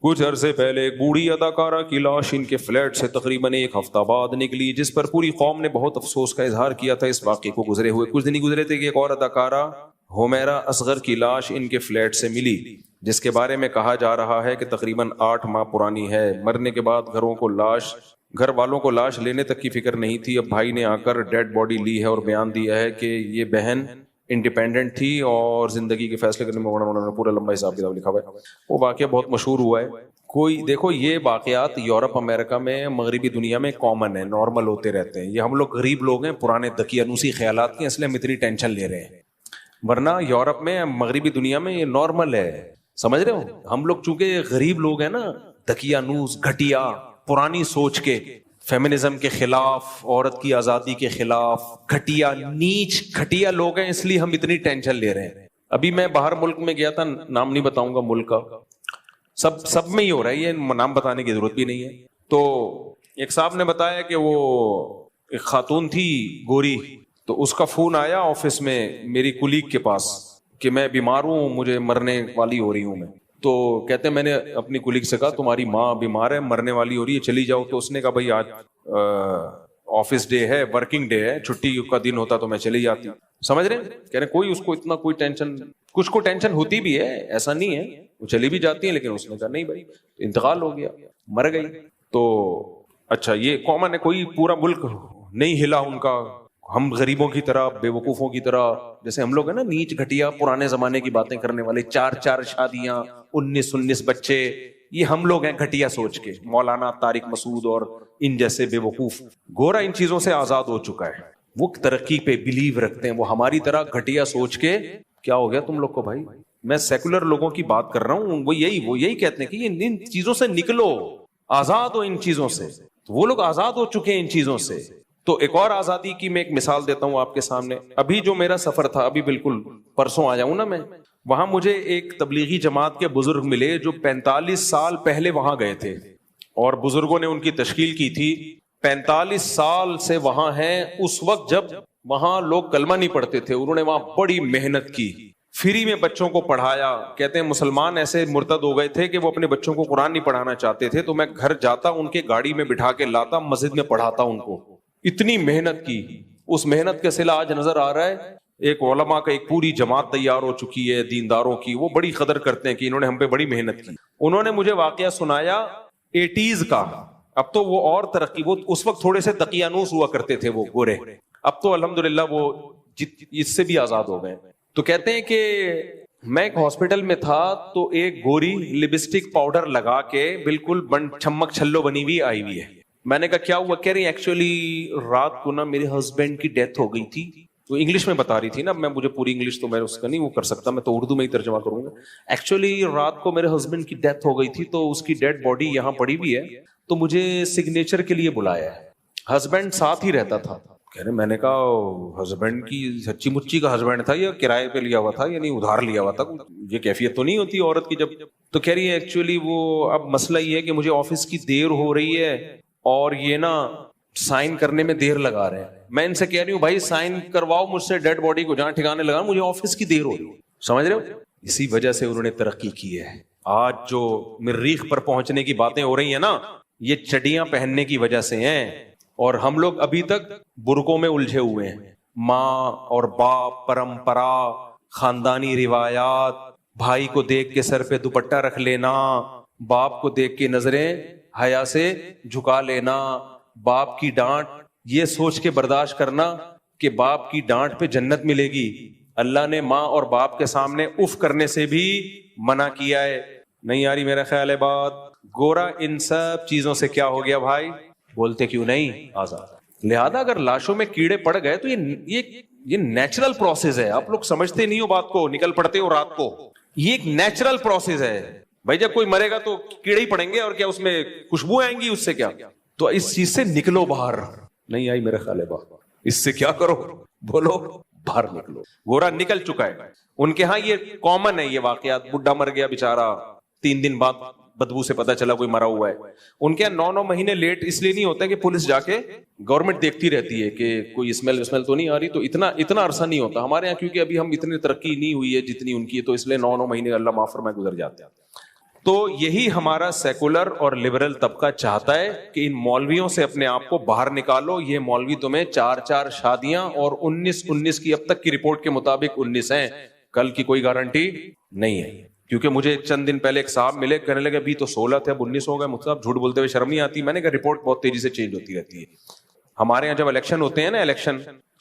کچھ عرصے پہلے ایک بوڑھی اداکارہ کی لاش ان کے فلیٹ سے تقریباً ایک ہفتہ بعد نکلی، جس پر پوری قوم نے بہت افسوس کا اظہار کیا تھا۔ اس واقعے کو گزرے ہوئے کچھ دن ہی گزرے تھے کہ ایک اور اداکارہ ہومیرا اصغر کی لاش ان کے فلیٹ سے ملی، جس کے بارے میں کہا جا رہا ہے کہ تقریباً 8 ماہ پرانی ہے۔ مرنے کے بعد گھر والوں کو لاش لینے تک کی فکر نہیں تھی۔ اب بھائی نے آ کر ڈیڈ باڈی لی ہے اور بیان دیا ہے کہ یہ بہن انڈیپینڈنٹ تھی اور زندگی کے فیصلے کرنے میں انہوں نے پورا لمبا حساب کتاب لکھا ہوا ہے۔ وہ واقعہ بہت مشہور ہوا ہے۔ دیکھو یہ واقعات یورپ امریکہ میں مغربی دنیا میں کامن ہے، نارمل ہوتے رہتے ہیں۔ یہ ہم لوگ غریب لوگ ہیں، پرانے دقیانوسی خیالات کے، اس لیے ہم اتنی ٹینشن لے رہے ہیں، ورنہ یورپ میں مغربی دنیا میں یہ نارمل ہے، سمجھ رہے ہو؟ ہم لوگ چونکہ غریب لوگ ہیں نا، دقیانوس، گھٹیا، پرانی سوچ کے، فیمنزم کے خلاف، عورت کی آزادی کے خلاف، گھٹیا نیچ گھٹیا لوگ ہیں، اس لیے ہم اتنی ٹینشن لے رہے ہیں۔ ابھی میں باہر ملک میں گیا تھا، نام نہیں بتاؤں گا ملک کا، سب میں ہی ہو رہا ہے، یہ نام بتانے کی ضرورت بھی نہیں ہے۔ تو ایک صاحب نے بتایا کہ وہ ایک خاتون تھی گوری، تو اس کا فون آیا آفس میں میری کولیگ کے پاس کہ میں بیمار ہوں، مجھے مرنے والی ہو رہی ہوں میں۔ تو کہتے ہیں میں نے اپنی کولیگ سے کہا تمہاری ماں بیمار ہے، مرنے والی ہو رہی ہے، چلی جاؤ۔ تو اس نے کہا بھائی آج آفس ڈے ہے، ورکنگ ڈے ہے، چھٹی کا دن ہوتا تو میں چلی جاتی۔ سمجھ رہے ہیں؟ کہہ رہے کوئی اس کو اتنا کوئی ٹینشن، کچھ کو ٹینشن ہوتی بھی ہے، ایسا نہیں ہے، وہ چلی بھی جاتی ہیں، لیکن اس نے کہا نہیں بھائی انتقال ہو گیا، مر گئی۔ تو اچھا یہ کامن ہے، کوئی پورا ملک نہیں ہلا ان کا، ہم غریبوں کی طرح، بے وقوفوں کی طرح، جیسے ہم لوگ ہیں نا نیچ گھٹیا پرانے زمانے کی باتیں کرنے والے، 4 شادیاں، 19 بچے، یہ ہم لوگ ہیں گھٹیا سوچ کے، مولانا طارق مسعود اور ان جیسے بے وقوف۔ گورا ان چیزوں سے آزاد ہو چکا ہے، وہ ترقی پہ بلیو رکھتے ہیں، وہ ہماری طرح گھٹیا سوچ کے کیا ہو گیا تم لوگ کو بھائی؟ میں سیکولر لوگوں کی بات کر رہا ہوں، وہ یہی کہتے ہیں کہ ان چیزوں سے نکلو، آزاد ہو ان چیزوں سے۔ تو وہ لوگ آزاد ہو چکے ہیں ان چیزوں سے۔ تو ایک اور آزادی کی میں ایک مثال دیتا ہوں آپ کے سامنے۔ ابھی جو میرا سفر تھا، ابھی بالکل پرسوں آیا ہوں نا میں، وہاں مجھے ایک تبلیغی جماعت کے بزرگ ملے جو 45 سال پہلے وہاں گئے تھے، اور بزرگوں نے ان کی تشکیل کی تھی، 45 سال سے وہاں ہیں۔ اس وقت جب وہاں لوگ کلمہ نہیں پڑھتے تھے، انہوں نے وہاں بڑی محنت کی، فری میں بچوں کو پڑھایا۔ کہتے ہیں مسلمان ایسے مرتد ہو گئے تھے کہ وہ اپنے بچوں کو قرآن نہیں پڑھانا چاہتے تھے، تو میں گھر جاتا، ان کے گاڑی میں بٹھا کے لاتا، مسجد میں پڑھاتا ان کو۔ اتنی محنت کی، اس محنت کا صلہ آج نظر آ رہا ہے۔ ایک علماء کا ایک پوری جماعت تیار ہو چکی ہے دینداروں کی، وہ بڑی قدر کرتے ہیں کہ انہوں نے ہم پہ بڑی محنت کی۔ انہوں نے مجھے واقعہ سنایا 80s کا، اب تو وہ اور ترقی، وہ اس وقت تھوڑے سے دقیانوس ہوا کرتے تھے وہ گورے، اب تو الحمدللہ وہ اس سے بھی آزاد ہو گئے۔ تو کہتے ہیں کہ میں ایک ہاسپٹل میں تھا، تو ایک گوری لپسٹک پاؤڈر لگا کے بالکل چھمک چھلو بنی ہوئی آئی ہوئی ہے۔ میں نے کہا کیا ہوا؟ کہہ رہی ایکچولی رات کو نا میرے ہسبینڈ کی ڈیتھ ہو گئی تھی۔ تو انگلش میں بتا رہی تھی نا، مجھے پوری انگلش تو میں اس کا نہیں وہ کر سکتا، میں تو اردو میں ہی ترجمہ کروں گا۔ ایکچولی رات کو میرے ہسبینڈ کی ڈیتھ ہو گئی تھی، تو اس کی ڈیڈ باڈی یہاں پڑی ہوئی ہے، تو مجھے سگنیچر کے لیے بلایا ہے۔ ہسبینڈ ساتھ ہی رہتا تھا۔ کہہ رہے میں نے کہا ہسبینڈ کی سچی مچی کا ہسبینڈ تھا یا کرائے پہ لیا ہوا تھا، یعنی ادھار لیا ہوا تھا؟ یہ کیفیت تو نہیں ہوتی عورت کی جب۔ تو کہہ رہی ہے ایکچولی وہ اب مسئلہ یہ ہے کہ مجھے آفس کی دیر ہو رہی ہے، اور یہ نا سائن کرنے میں دیر لگا رہے ہیں۔ میں ان سے کہہ رہی ہوں بھائی سائن کرواؤ مجھ سے ڈیڈ باڈی کو جہاں ٹھکانے لگا، مجھے آفس کی دیر ہو رہی ہے۔ سمجھ رہے ہو؟ اسی وجہ سے انہوں نے ترقی کی ہے۔ آج جو مریخ پر پہنچنے کی باتیں ہو رہی ہیں نا، یہ چڈیاں پہننے کی وجہ سے ہیں، اور ہم لوگ ابھی تک برقعوں میں الجھے ہوئے ہیں۔ ماں اور باپ، پرمپرا، خاندانی روایات، بھائی کو دیکھ کے سر پہ دوپٹہ رکھ لینا، باپ کو دیکھ کے نظریں حیا سے جھکا لینا، باپ کی ڈانٹ یہ سوچ کے برداشت کرنا کہ باپ کی ڈانٹ پہ جنت ملے گی۔ اللہ نے ماں اور باپ کے سامنے اف کرنے سے بھی منع کیا ہے۔ نہیں آ رہی میرا خیال ہے بات؟ گورا ان سب چیزوں سے کیا ہو گیا بھائی؟ بولتے کیوں نہیں؟ آزاد۔ لہذا اگر لاشوں میں کیڑے پڑ گئے تو یہ نیچرل پروسیس ہے۔ آپ لوگ سمجھتے نہیں ہو بات کو، نکل پڑتے ہو رات کو۔ یہ ایک نیچرل پروسیس ہے بھائی، جب کوئی مرے گا تو کیڑے ہی پڑیں گے، اور کیا اس میں خوشبو آئیں گی؟ اس سے کیا؟ تو اس چیز سے نکلو باہر۔ نہیں آئی میرا خیال ہے بات؟ اس سے کیا کرو؟ بولو باہر نکلو۔ گورا نکل چکا ہے۔ ان کے ہاں یہ کامن ہے، یہ واقعات۔ بڈھا مر گیا بیچارہ، 3 دن بعد بدبو سے پتا چلا کوئی مرا ہوا ہے۔ ان کے 9 مہینے لیٹ اس لیے نہیں ہوتا کہ پولیس جا کے گورنمنٹ دیکھتی رہتی ہے کہ کوئی اسمیل تو نہیں آ رہی، تو اتنا عرصہ نہیں ہوتا ہمارے یہاں، کیونکہ ابھی ہم اتنی ترقی نہیں ہوئی ہے جتنی ان کی ہے، تو اس لیے 9 مہینے اللہ معاف فرمائے گزر جاتے ہیں۔ تو یہی ہمارا سیکولر اور لبرل طبقہ چاہتا ہے کہ ان مولویوں سے اپنے آپ کو باہر نکالو. یہ مولوی تمہیں 4 شادیاں اور 19 کی اب تک کی رپورٹ کے مطابق 19 ہیں, کل کی کوئی گارنٹی نہیں ہے. کیونکہ مجھے چند دن پہلے ایک صاحب ملے, کہنے لگے ابھی تو 16 تھے اب 19 ہو گئے. مجھ سے جھوٹ بولتے ہوئے شرم نہیں آتی؟ میں نے کہا رپورٹ بہت تیزی سے چینج ہوتی رہتی ہے. ہمارے یہاں جب الیکشن ہوتے ہیں نا, الیکشن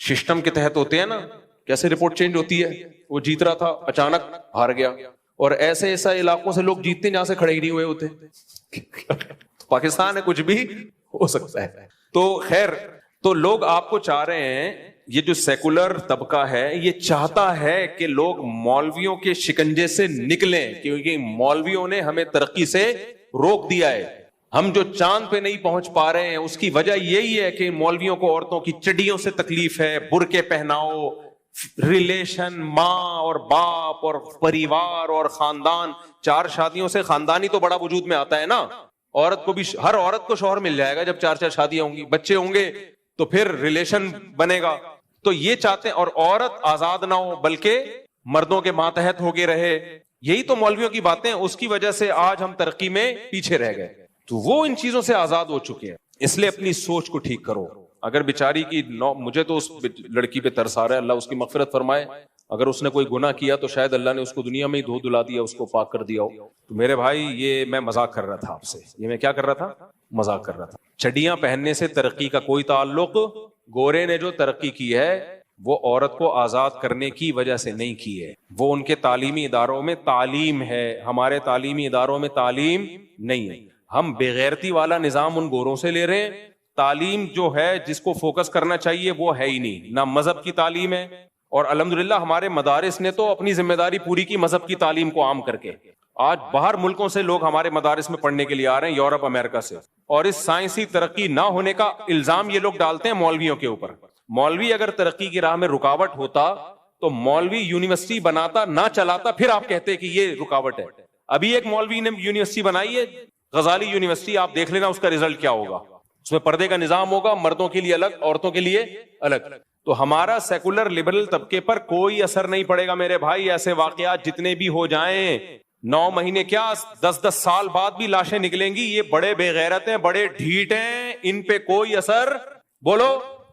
سسٹم کے تحت ہوتے ہیں نا, کیسے رپورٹ چینج ہوتی ہے؟ وہ جیت رہا تھا, اچانک ہار گیا. اور ایسے علاقوں سے لوگ جیتتے ہیں جہاں سے کھڑے ہی نہیں ہوئے ہوتے. پاکستان ہے, کچھ بھی ہو سکتا ہے. تو خیر, تو لوگ آپ کو چاہ رہے ہیں, یہ جو سیکولر طبقہ ہے یہ چاہتا ہے کہ لوگ مولویوں کے شکنجے سے نکلیں, کیونکہ مولویوں نے ہمیں ترقی سے روک دیا ہے. ہم جو چاند پہ نہیں پہنچ پا رہے ہیں اس کی وجہ یہی ہے کہ مولویوں کو عورتوں کی چڈیوں سے تکلیف ہے, برقعے پہناؤ, ریلیشن ماں اور باپ اور پریوار اور خاندان. 4 شادیوں سے خاندانی تو بڑا وجود میں آتا ہے نا. عورت کو بھی, ہر عورت کو شوہر مل جائے گا جب 4 شادیاں ہوں گی, بچے ہوں گے تو پھر ریلیشن بنے گا. تو یہ چاہتے ہیں, اور عورت آزاد نہ ہو بلکہ مردوں کے ماتحت ہو کے رہے. یہی تو مولویوں کی باتیں, اس کی وجہ سے آج ہم ترقی میں پیچھے رہ گئے. تو وہ ان چیزوں سے آزاد ہو چکے ہیں. اس لیے اپنی سوچ کو ٹھیک کرو. اگر بیچاری کی مجھے تو اس لڑکی پہ ترس آ رہا ہے, اللہ اس کی مغفرت فرمائے. اگر اس نے کوئی گناہ کیا تو شاید اللہ نے اس کو دنیا میں ہی دھو دلا دیا, اس کو پاک کر دیا ہو. تو میرے بھائی یہ میں مذاق کر رہا تھا آپ سے, یہ میں کیا کر رہا تھا, مذاق کر رہا تھا. چڈیاں پہننے سے ترقی کا کوئی تعلق. گورے نے جو ترقی کی ہے وہ عورت کو آزاد کرنے کی وجہ سے نہیں کی ہے, وہ ان کے تعلیمی اداروں میں تعلیم ہے, ہمارے تعلیمی اداروں میں تعلیم نہیں ہے. ہم بےغیرتی والا نظام ان گوروں سے لے رہے ہیں. تعلیم جو ہے جس کو فوکس کرنا چاہیے وہ ہے ہی نہیں, نہ مذہب کی تعلیم ہے. اور الحمدللہ ہمارے مدارس نے تو اپنی ذمہ داری پوری کی مذہب کی تعلیم کو عام کر کے. آج باہر ملکوں سے لوگ ہمارے مدارس میں پڑھنے کے لیے آ رہے ہیں, یورپ امریکہ سے. اور اس سائنسی ترقی نہ ہونے کا الزام یہ لوگ ڈالتے ہیں مولویوں کے اوپر. مولوی اگر ترقی کی راہ میں رکاوٹ ہوتا تو مولوی یونیورسٹی بناتا نہ چلاتا, پھر آپ کہتے کہ یہ رکاوٹ ہے. ابھی ایک مولوی نے یونیورسٹی بنائی ہے, غزالی یونیورسٹی, آپ دیکھ لینا اس کا رزلٹ کیا ہوگا. اس میں پردے کا نظام ہوگا, مردوں کے لیے الگ, عورتوں کے لیے الگ. تو ہمارا سیکولر لبرل طبقے پر کوئی اثر نہیں پڑے گا میرے بھائی. ایسے واقعات جتنے بھی ہو جائیں, 9 مہینے کیا 10 سال بعد بھی لاشیں نکلیں گی. یہ بڑے بے غیرت ہیں, بڑے ڈھیٹ ہیں, ان پہ کوئی اثر بولو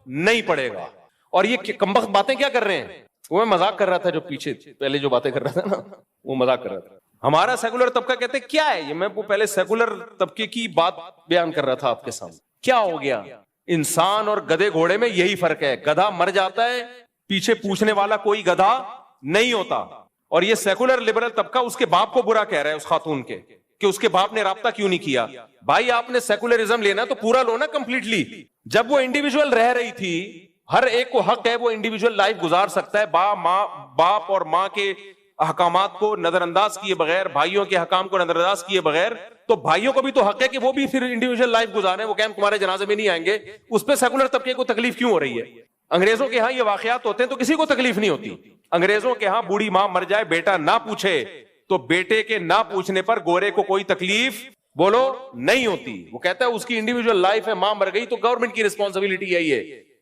نہیں پڑے گا. اور یہ کمبخت باتیں کیا کر رہے ہیں, وہ میں مذاق کر رہا تھا, جو پیچھے پہلے جو باتیں کر رہا تھا نا وہ مذاق کر رہا تھا. ہمارا سیکولر طبقہ کہتے کیا ہے یہ, میں وہ پہلے سیکولر طبقے کی بات بیان کر رہا تھا آپ کے سامنے. کیا ہو گیا, انسان اور گدھے گھوڑے میں یہی فرق ہے, گدھا مر جاتا ہے, پیچھے پوچھنے والا کوئی گدھا نہیں ہوتا. اور یہ سیکولر لبرل طبقہ اس کے باپ کو برا کہہ رہا ہے, اس خاتون کے, کہ اس کے باپ نے رابطہ کیوں نہیں کیا. بھائی آپ نے سیکولرزم لینا تو پورا لو نا کمپلیٹلی. جب وہ انڈیویجول رہ رہی تھی, ہر ایک کو حق ہے وہ انڈیویجول لائف گزار سکتا ہے, باپ اور ماں کے احکامات کو نظر انداز کیے بغیر, بھائیوں کے حکام کو نظر انداز کیے بغیر. تو بھائیوں کو بھی تو حق ہے کہ وہ بھی پھر انڈیویجول لائف گزارے. وہ کہ تمہارے جنازے میں نہیں آئیں گے, اس پہ سیکولر طبقے کو تکلیف کیوں ہو رہی ہے؟ انگریزوں کے ہاں یہ واقعات ہوتے ہیں تو کسی کو تکلیف نہیں ہوتی. انگریزوں کے ہاں بوڑھی ماں مر جائے, بیٹا نہ پوچھے, تو بیٹے کے نہ پوچھنے پر گورے کو کوئی تکلیف بولو نہیں ہوتی. وہ کہتا ہے اس کی انڈیویجول لائف ہے, ماں مر گئی تو گورنمنٹ کی رسپانسبلٹی ہے,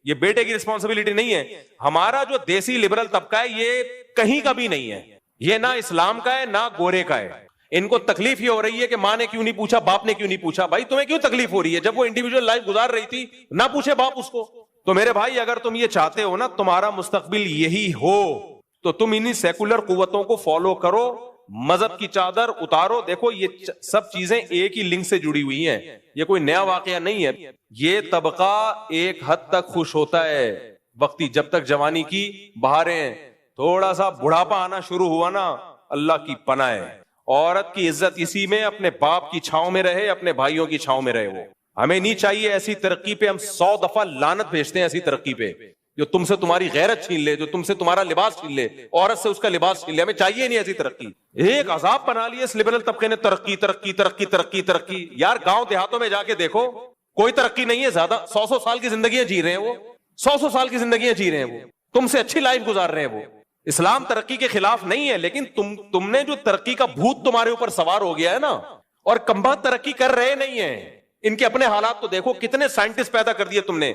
یہ بیٹے کی رسپانسبلٹی نہیں ہے. ہمارا جو دیسی لبرل طبقہ ہے یہ کہیں کا بھی نہیں ہے, یہ نہ اسلام کا ہے نہ گورے کا ہے. ان کو تکلیف یہ ہو رہی ہے کہ ماں نے کیوں نہیں پوچھا, باپ نے کیوں نہیں پوچھا. بھائی تمہیں کیوں تکلیف ہو رہی ہے جب وہ انڈیویجول لائف گزار رہی تھی, نہ پوچھے باپ اس کو. تو میرے بھائی اگر تم یہ چاہتے ہو نا تمہارا مستقبل یہی ہو, تو تم انہی سیکولر قوتوں کو فالو کرو, مذہب کی چادر اتارو. دیکھو یہ سب چیزیں ایک ہی لنک سے جڑی ہوئی ہیں, یہ کوئی نیا واقعہ نہیں ہے. یہ طبقہ ایک حد تک خوش ہوتا ہے وقتی, جب تک جوانی کی بہاریں, تھوڑا سا بڑھاپا آنا شروع ہوا نا, اللہ کی پناہ ہے. عورت کی عزت اسی میں اپنے باپ کی چھاؤں میں رہے, اپنے بھائیوں کی چھاؤں میں رہے. وہ ہمیں نہیں چاہیے ایسی ترقی پہ, ہم 100 دفعہ لعنت بھیجتے ہیں ایسی ترقی پہ جو تم سے تمہاری غیرت چھین لے, جو تم سے تمہارا لباس چھین لے, عورت سے اس کا لباس چھین لے. ہمیں چاہیے نہیں ایسی ترقی. ایک عذاب بنا لیا اس لبرل طبقے نے, ترقی ترقی ترقی ترقی ترقی. یار گاؤں دیہاتوں میں جا کے دیکھو, کوئی ترقی نہیں ہے. زیادہ 100 سال کی زندگیاں جی رہے ہیں وہ, 100 سال کی زندگیاں جی رہے ہیں وہ, تم سے اچھی لائف گزار رہے ہیں وہ. اسلام ترقی کے خلاف نہیں ہے, لیکن تم نے جو ترقی کا بھوت تمہارے اوپر سوار ہو گیا ہے نا, اور کمبخت ترقی کر رہے نہیں ہیں. ان کے اپنے حالات تو دیکھو, کتنے سائنٹسٹ پیدا کر دیے تم نے,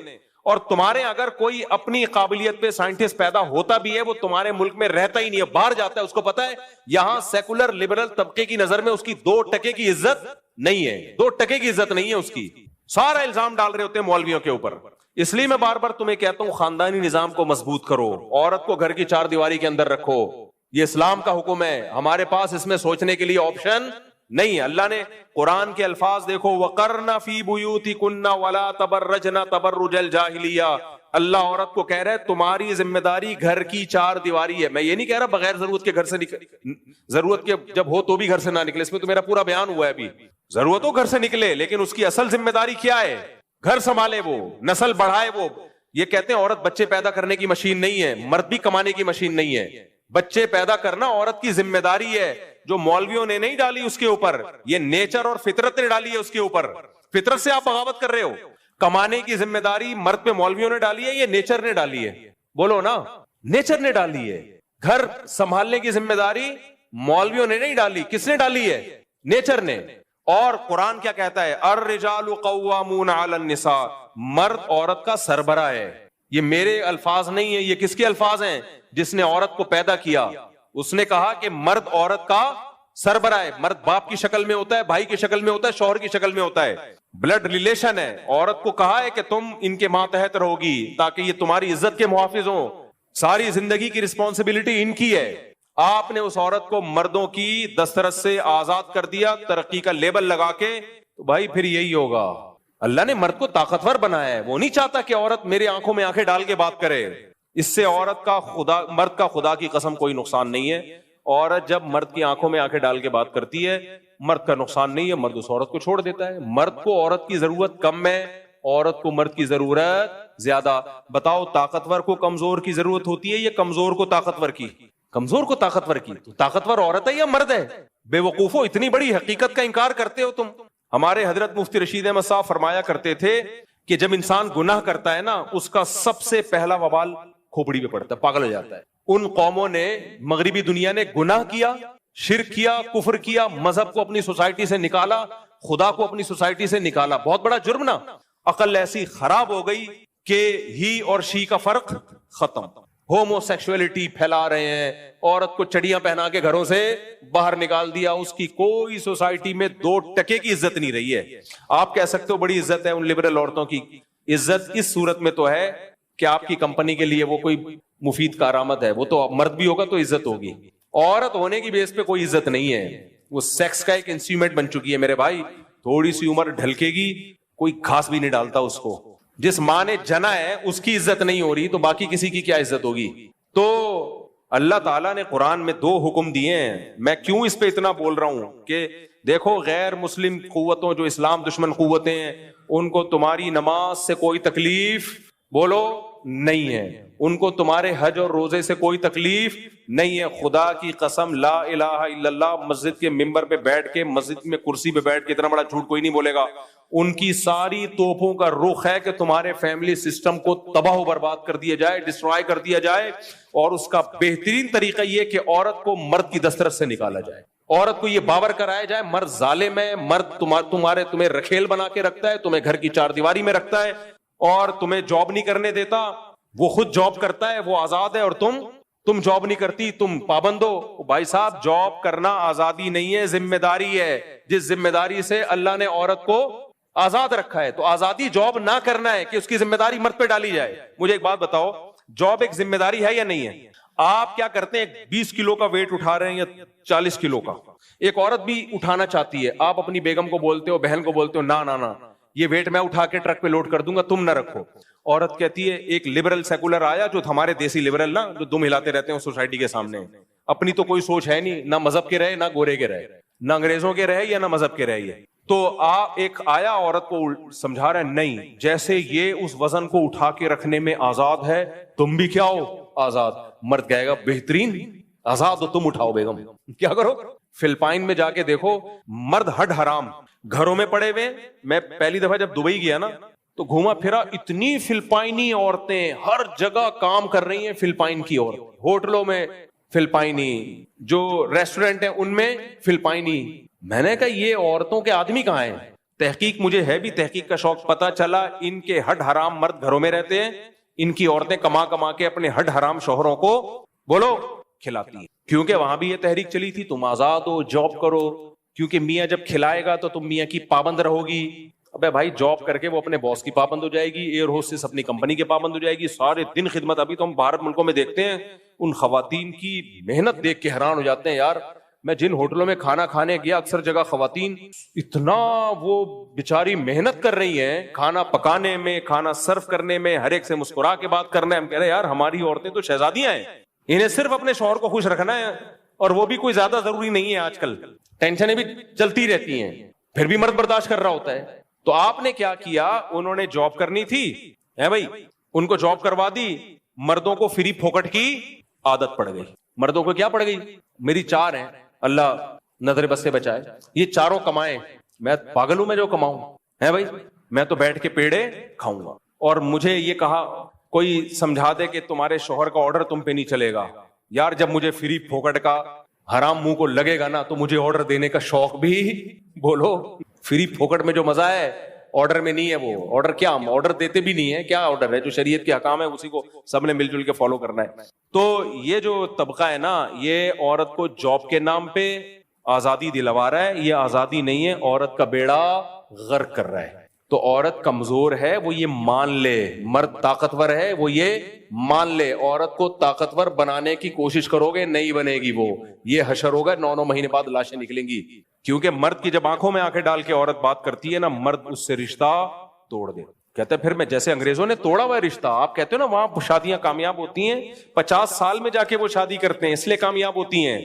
اور تمہارے اگر کوئی اپنی قابلیت پہ سائنٹسٹ پیدا ہوتا بھی ہے وہ تمہارے ملک میں رہتا ہی نہیں ہے, باہر جاتا ہے. اس کو پتا ہے یہاں سیکولر لبرل طبقے کی نظر میں اس کی 2% کی عزت نہیں ہے, 2% کی عزت نہیں ہے اس کی. سارا الزام ڈال رہے ہوتے ہیں مولویوں کے اوپر. اس لیے میں بار بار تمہیں کہتا ہوں خاندانی نظام کو مضبوط کرو, عورت کو گھر کی 4 دیواری کے اندر رکھو. یہ اسلام کا حکم ہے, ہمارے پاس اس میں سوچنے کے لیے آپشن نہیں ہے. اللہ نے قرآن کے الفاظ دیکھو, وَقَرْنَ فِي بُيُوتِكُنَّ وَلَا تَبَرَّجْنَ تَبَرُّجَ الْجَاهِلِيَّةِ. اللہ عورت کو کہہ رہا ہے تمہاری ذمہ داری گھر کی 4 دیواری ہے. میں یہ نہیں کہہ رہا بغیر ضرورت کے گھر سے ضرورت کے جب ہو تو بھی گھر سے نہ نکلے, اس میں تو میرا پورا بیان ہوا ہے ابھی. ضرورت ہو گھر سے نکلے, لیکن اس کی اصل ذمہ داری کیا ہے؟ گھر سنبھالے, وہ نسل بڑھائے. وہ یہ کہتے ہیں عورت بچے پیدا کرنے کی مشین نہیں ہے, مرد بھی کمانے کی مشین نہیں ہے. بچے پیدا کرنا عورت کی ذمہ داری ہے, جو مولویوں نے نہیں ڈالی اس کے اوپر, یہ نیچر اور فطرت نے ڈالی ہے اس کے اوپر. فطرت سے آپ بغاوت کر رہے ہو. کمانے کی ذمہ داری مرد پہ مولویوں نے ڈالی ہے, یہ نیچر نے ڈالی ہے؟ بولو نا, نیچر نے ڈالی ہے. گھر سنبھالنے کی ذمہ داری مولویوں نے نہیں ڈالی, کس نے ڈالی ہے؟ نیچر نے. اور قرآن کیا کہتا ہے؟ الرجال قوامون علی النساء, مرد عورت کا سربراہ ہے. یہ میرے الفاظ نہیں ہیں, یہ کس کے الفاظ ہیں؟ جس نے عورت کو پیدا کیا. اس نے کہا کہ مرد عورت کا سربراہ ہے. مرد باپ کی شکل میں ہوتا ہے, بھائی کی شکل میں ہوتا ہے, شوہر کی شکل میں ہوتا ہے, بلڈ ریلیشن ہے. عورت کو کہا ہے کہ تم ان کے ماتحت رہو گی تاکہ یہ تمہاری عزت کے محافظ ہوں. ساری زندگی کی رسپانسبلٹی ان کی ہے. آپ نے اس عورت کو مردوں کی دسترس سے آزاد کر دیا ترقی کا لیبل لگا کے, تو بھائی پھر یہی ہوگا. اللہ نے مرد کو طاقتور بنایا ہے, وہ نہیں چاہتا کہ عورت میرے آنکھوں میں آنکھیں ڈال کے بات کرے. اس سے عورت کا مرد کا خدا کی قسم کوئی نقصان نہیں ہے. عورت جب مرد کی آنکھوں میں آنکھیں ڈال کے بات کرتی ہے, مرد کا نقصان نہیں ہے, مرد اس عورت کو چھوڑ دیتا ہے. مرد کو عورت کی ضرورت کم ہے, عورت کو مرد کی ضرورت زیادہ. بتاؤ طاقتور کو کمزور کی ضرورت ہوتی ہے یا کمزور کو طاقتور کی؟ کمزور کو طاقتور کی. تو طاقتور عورت ہے یا مرد ہے؟ بے وقوفو, اتنی بڑی حقیقت کا انکار کرتے ہو تم. ہمارے حضرت مفتی رشید احمد صاحب فرمایا کرتے تھے کہ جب انسان گناہ کرتا ہے نا, اس کا سب سے پہلا وبال کھوپڑی پہ پڑتا ہے, پاگل ہو جاتا ہے. ان قوموں نے, مغربی دنیا نے گناہ کیا, شرک کیا, کفر کیا, مذہب کو اپنی سوسائٹی سے نکالا, خدا کو اپنی سوسائٹی سے نکالا. بہت بڑا جرم نا. عقل ایسی خراب ہو گئی کہ ہی اور شی کا فرق ختم. ہومو سیکشولیٹی پھیلا رہے ہیں, عورت کو چڑیاں پہنا کے گھروں سے باہر نکال دیا. اس کی کوئی سوسائٹی میں 2% کی عزت نہیں رہی ہے. آپ کہہ سکتے ہو بڑی عزت ہے ان لبرل عورتوں کی. عزت اس صورت میں تو ہے کہ آپ کی کمپنی کے لیے وہ کوئی مفید کارآمد ہے, وہ تو مرد بھی ہوگا تو عزت ہوگی. عورت ہونے کی بیس پہ کوئی عزت نہیں ہے. وہ سیکس کا ایک انسٹرومنٹ بن چکی ہے میرے بھائی. تھوڑی سی عمر ڈھلکے گی, کوئی گھاس بھی نہیں ڈالتا اس کو. جس ماں نے جنا ہے اس کی عزت نہیں ہو رہی تو باقی کسی کی کیا عزت ہوگی؟ تو اللہ تعالیٰ نے قرآن میں 2 حکم دیے ہیں. میں کیوں اس پہ اتنا بول رہا ہوں کہ دیکھو غیر مسلم قوتوں, جو اسلام دشمن قوتیں ہیں, ان کو تمہاری نماز سے کوئی تکلیف, بولو, نہیں ہے. ان کو تمہارے حج اور روزے سے کوئی تکلیف نہیں ہے. خدا کی قسم, لا الہ الا اللہ, مسجد کے ممبر پہ بیٹھ کے, مسجد میں کرسی پہ بیٹھ کے, اتنا بڑا جھوٹ کوئی نہیں بولے گا. ان کی ساری توپوں کا رخ ہے کہ تمہارے فیملی سسٹم کو تباہ و برباد کر دیا جائے, ڈسٹرائے کر دیا جائے. اور اس کا بہترین طریقہ یہ کہ عورت کو مرد کی دسترس سے نکالا جائے. عورت کو یہ باور کرایا جائے مرد ظالم ہے, مرد تمہیں رکھیل بنا کے رکھتا ہے, تمہیں گھر کی 4 دیواری میں رکھتا ہے, اور تمہیں جاب نہیں کرنے دیتا. وہ خود جاب کرتا ہے, وہ آزاد ہے, اور تم جاب نہیں کرتی, تم پابند ہو. بھائی صاحب, جاب کرنا آزادی نہیں ہے, ذمہ داری ہے. جس ذمہ داری سے اللہ نے عورت کو آزاد رکھا ہے, تو آزادی جاب نہ کرنا ہے کہ اس کی ذمہ داری مرد پہ ڈالی جائے. مجھے ایک بات بتاؤ, جاب ایک ذمہ داری ہے یا نہیں ہے؟ آپ کیا کرتے ہیں, 20 کلو کا ویٹ اٹھا رہے ہیں یا 40 کلو کا؟ ایک عورت بھی اٹھانا چاہتی ہے, آپ اپنی بیگم کو بولتے ہو, بہن کو بولتے ہو, نہ یہ ویٹ میں اٹھا کے ٹرک پہ لوڈ کر دوں گا, تم نہ رکھو. عورت کہتی ہے, ایک لبرل سیکولر آیا, جو ہمارے دیسی لبرل نا, جو دم ہلاتے رہتے ہیں سوسائٹی کے سامنے, اپنی تو کوئی سوچ ہے نہیں, نہ مذہب کے رہے, نہ گورے کے رہے, نہ انگریزوں کے رہے یا نہ مذہب کے رہے. تو ایک آیا عورت کو سمجھا رہا ہے, نہیں, جیسے یہ اس وزن کو اٹھا کے رکھنے میں آزاد ہے, تم بھی کیا ہو, آزاد. مرد کہے گا, بہترین, آزاد ہو, تم اٹھاؤ بیگم. کیا کرو؟ فلپائن میں جا کے دیکھو, مرد ہڈ حرام گھروں میں پڑے ہوئے. میں پہلی دفعہ جب دبئی گیا نا تو گھوما پھرا, اتنی فلپائنی عورتیں ہر جگہ کام کر رہی ہیں. فلپائن کی عورت, ہوٹلوں میں فلپائنی, جو ریسٹورینٹ ہیں ان میں فلپائنی. میں نے کہا یہ عورتوں کے آدمی کہاں ہیں؟ تحقیق مجھے ہے بھی تحقیق کا شوق, پتا چلا ان کے ہڈ حرام مرد گھروں میں رہتے ہیں, ان کی عورتیں کما کما کے اپنے ہڈ حرام شوہروں کو بولو کھلاتی ہیں. کیونکہ وہاں بھی یہ تحریک چلی تھی تم آزاد ہو, جاب کرو, کیونکہ میاں جب کھلائے گا تو تم میاں کی پابند رہو گی. ابے بھائی جاب کر کے وہ اپنے باس کی پابند ہو جائے گی, ایئر ہوسٹس اپنی کمپنی کے پابند ہو جائے گی, سارے دن خدمت. ابھی تو ہم بھارت ملکوں میں دیکھتے ہیں ان خواتین کی محنت دیکھ کے حیران ہو جاتے ہیں یار. میں جن ہوٹلوں میں کھانا کھانے گیا اکثر جگہ خواتین اتنا وہ بیچاری محنت کر رہی ہیں کھانا پکانے میں, کھانا سرو کرنے میں, ہر ایک سے مسکرا کے بات کرنا ہے. ہم کہہ رہے ہیں یار ہماری عورتیں تو شہزادیاں ہیں, انہیں صرف اپنے شوہر کو خوش رکھنا ہے, اور وہ بھی کوئی زیادہ ضروری نہیں ہے. آج کل ٹینشنیں بھی چلتی رہتی ہیں, پھر بھی مرد برداشت کر رہا ہوتا ہے. تو آپ نے کیا کیا, انہوں نے جاب کرنی تھی ہے بھائی, ان کو جاب کروا دی, مردوں کو فری پھوکٹ کی عادت پڑ گئی. مردوں کو کیا پڑ گئی, میری 4 ہیں, اللہ نظر بس سے بچائے, یہ چاروں کمائیں, میں پاگل ہوں میں جو کماؤں ہے بھائی, میں تو بیٹھ کے پیڑے کھاؤں گا. اور مجھے یہ کہا کوئی سمجھا دے کہ تمہارے شوہر کا آرڈر تم پہ نہیں چلے گا. یار جب مجھے فری پھوکٹ کا حرام منہ کو لگے گا نا تو مجھے آرڈر دینے کا شوق بھی بولو. فری پھوکٹ میں جو مزہ ہے آرڈر میں نہیں ہے. وہ آرڈر کیا, ہم آرڈر دیتے بھی نہیں ہے, کیا آرڈر ہے, جو شریعت کے حکام ہے اسی کو سب نے مل جل کے فالو کرنا ہے. تو یہ جو طبقہ ہے نا, یہ عورت کو جاب کے نام پہ آزادی دلوا رہا ہے. یہ آزادی نہیں ہے, عورت کا بیڑا غرق کر رہا ہے. تو عورت کمزور ہے وہ یہ مان لے, مرد طاقتور ہے وہ یہ مان لے. عورت کو طاقتور بنانے کی کوشش کرو گے نہیں بنے گی وہ, یہ حشر ہوگا, 9 مہینے بعد لاشیں نکلیں گی. کیونکہ مرد کی جب آنکھوں میں آنکھیں ڈال کے عورت بات کرتی ہے نا, مرد اس سے رشتہ توڑ دے. کہتے ہیں پھر میں, جیسے انگریزوں نے توڑا ہوا ہے رشتہ, آپ کہتے ہو نا وہاں شادیاں کامیاب ہوتی ہیں 50 سال میں جا کے وہ شادی کرتے ہیں, اس لیے کامیاب ہوتی ہیں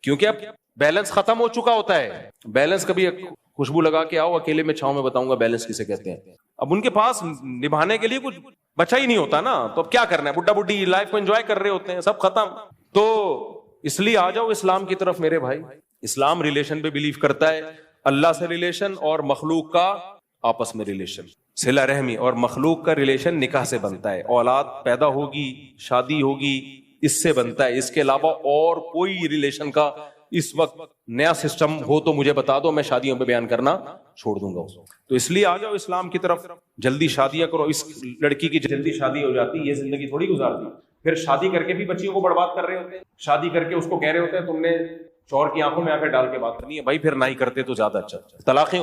کیونکہ اب بیلنس ختم ہو چکا ہوتا ہے. بیلنس کبھی خوشبو لگا کے آؤ اکیلے میں چھاؤں میں بتاؤں گا بیلنس کسے کہتے ہیں. اب ان کے پاس نبھانے کے لیے کچھ بچا ہی نہیں ہوتا نا, تو اب کیا کرنا ہے, بڈھا بڈھی لائف کو انجوائے کر رہے ہوتے ہیں, سب ختم. تو اس لیے آ جاؤ اسلام کی طرف میرے بھائی. اسلام ریلیشن پہ بلیو کرتا ہے, اللہ سے ریلیشن اور مخلوق کا آپس میں ریلیشن, صلہ رحمی, اور مخلوق کا ریلیشن نکاح سے بنتا ہے. اولاد پیدا ہوگی, شادی ہوگی, اس سے بنتا ہے. اس کے علاوہ اور کوئی ریلیشن کا اس وقت نیا سسٹم ہو تو مجھے بتا دو, میں شادیوں پہ بیان کرنا چھوڑ دوں گا. تو اس لیے آ جاؤ اسلام کی طرف, جلدی شادیاں کرو. اس لڑکی کی جلدی شادی ہو جاتی, یہ زندگی تھوڑی گزارتی. پھر شادی کر کے بھی بچیوں کو برباد کر رہے ہوتے ہیں, شادی کر کے اس کو کہہ رہے ہوتے ہیں تم نے شوہر کی آنکھوں میں آنکھیں ڈال کے بات کرنی ہے. بھائی پھر نہ ہی کرتے تو زیادہ اچھا. طلاقیں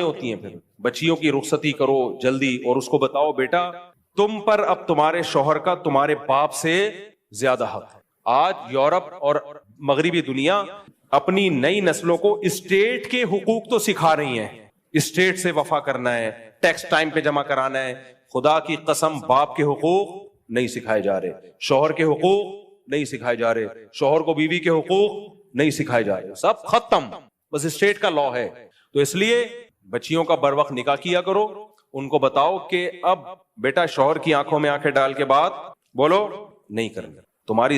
ہوتی ہیں. پھر بچیوں کی رخصتی کرو جلدی, اور اس کو بتاؤ بیٹا تم پر اب تمہارے شوہر کا تمہارے باپ سے زیادہ حق ہے. آج یورپ اور مغربی دنیا اپنی نئی نسلوں کو اسٹیٹ کے حقوق تو سکھا رہی ہیں, اسٹیٹ سے وفا کرنا ہے, ٹیکس ٹائم پہ جمع کرانا ہے. خدا کی قسم باپ کے حقوق نہیں سکھائے جا رہے, شوہر کے حقوق نہیں سکھائے جا رہے, شوہر کو بیوی کے حقوق نہیں سکھائے جا رہے, سب ختم. بس اسٹیٹ کا لا ہے. تو اس لیے بچیوں کا بر وقت نکاح کیا کرو, ان کو بتاؤ کہ اب بیٹا شوہر کی آنکھوں میں آنکھیں ڈال کے بات بولو نہیں کرنا. تمہاری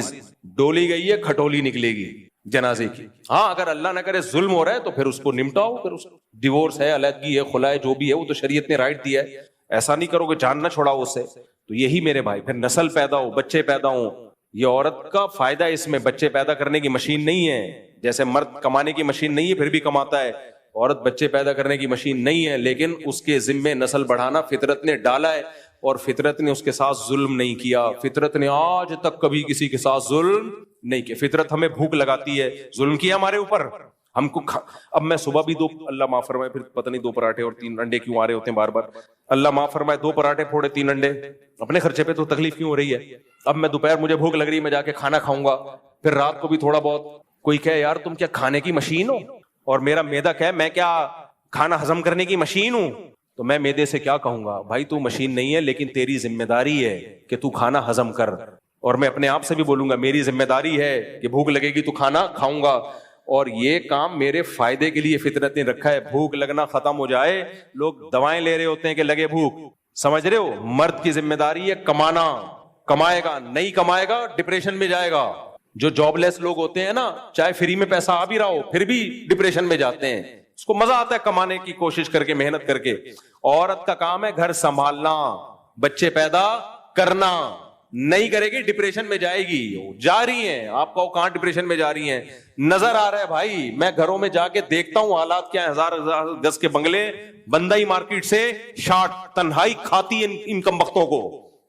ڈولی گئی ہے, کھٹولی نکلے گی جنازے کی. ہاں اگر اللہ نہ کرے ظلم ہو رہا ہے تو پھر اس کو نمٹاؤ, پھر اس ڈیورس ہے, علیحدگی ہے, خلا ہے, جو بھی ہے وہ تو شریعت نے رائٹ دیا ہے. ایسا نہیں کرو کہ جان نہ چھوڑاؤ اس سے. تو یہی میرے بھائی, پھر نسل پیدا ہو, بچے پیدا ہوں. یہ عورت کا فائدہ اس میں, بچے پیدا کرنے کی مشین نہیں ہے. جیسے مرد کمانے کی مشین نہیں ہے پھر بھی کماتا ہے, عورت بچے پیدا کرنے کی مشین نہیں ہے, لیکن اس کے ذمے نسل بڑھانا فطرت نے ڈالا ہے, اور فطرت نے اس کے ساتھ ظلم نہیں کیا. فطرت نے آج تک کبھی کسی کے ساتھ ظلم نہیں کیا. فطرت ہمیں بھوک لگاتی ہے, ظلم کیا ہمارے اوپر, ہم کو اب میں صبح بھی اللہ معاف فرمائے, پھر پتہ نہیں 2 پراٹھے اور 3 انڈے کیوں آ رہے ہوتے ہیں بار بار. اللہ معاف فرمائے, 2 پراٹھے پھوڑے 3 انڈے, اپنے خرچے پہ تو تکلیف کیوں ہو رہی ہے. اب میں دوپہر مجھے بھوک لگ رہی ہے, میں جا کے کھانا کھاؤں گا. پھر رات کو بھی تھوڑا بہت. کوئی کہے یار تم کیا کھانے کی مشین ہو, اور میرا معدہ کہے میں کیا کھانا ہضم کرنے کی مشین ہوں, تو میں معدے سے کیا کہوں گا, بھائی تو مشین نہیں ہے, لیکن تیری ذمہ داری ہے کہ تو کھانا ہضم کر. اور میں اپنے آپ سے بھی بولوں گا, میری ذمہ داری ہے کہ بھوک لگے گی تو کھانا کھاؤں گا, اور یہ کام میرے فائدے کے لیے فطرت نے رکھا ہے. بھوک لگنا ختم ہو جائے, لوگ دوائیں لے رہے ہوتے ہیں کہ لگے بھوک, سمجھ رہے ہو. مرد کی ذمہ داری ہے کمانا, کمائے گا, نہیں کمائے گا ڈپریشن میں جائے گا. جو جاب لیس لوگ ہوتے ہیں نا, چاہے فری میں پیسہ آ بھی رہا ہو پھر بھی ڈپریشن میں جاتے ہیں. اس کو مزہ آتا ہے کمانے کی کوشش کر کے, محنت کر کے. عورت کا کام ہے گھر سنبھالنا, بچے پیدا کرنا, نہیں کرے گی ڈپریشن میں جائے گی. جا رہی ہیں, آپ کو کہاں ڈپریشن میں جا رہی ہیں, نظر آ رہا ہے بھائی. میں گھروں میں جا کے دیکھتا ہوں حالات کیا, ہزار گز کے بنگلے, بندہ ہی مارکیٹ سے شارٹ, تنہائی کھاتی ہے ان کم بختوں کو.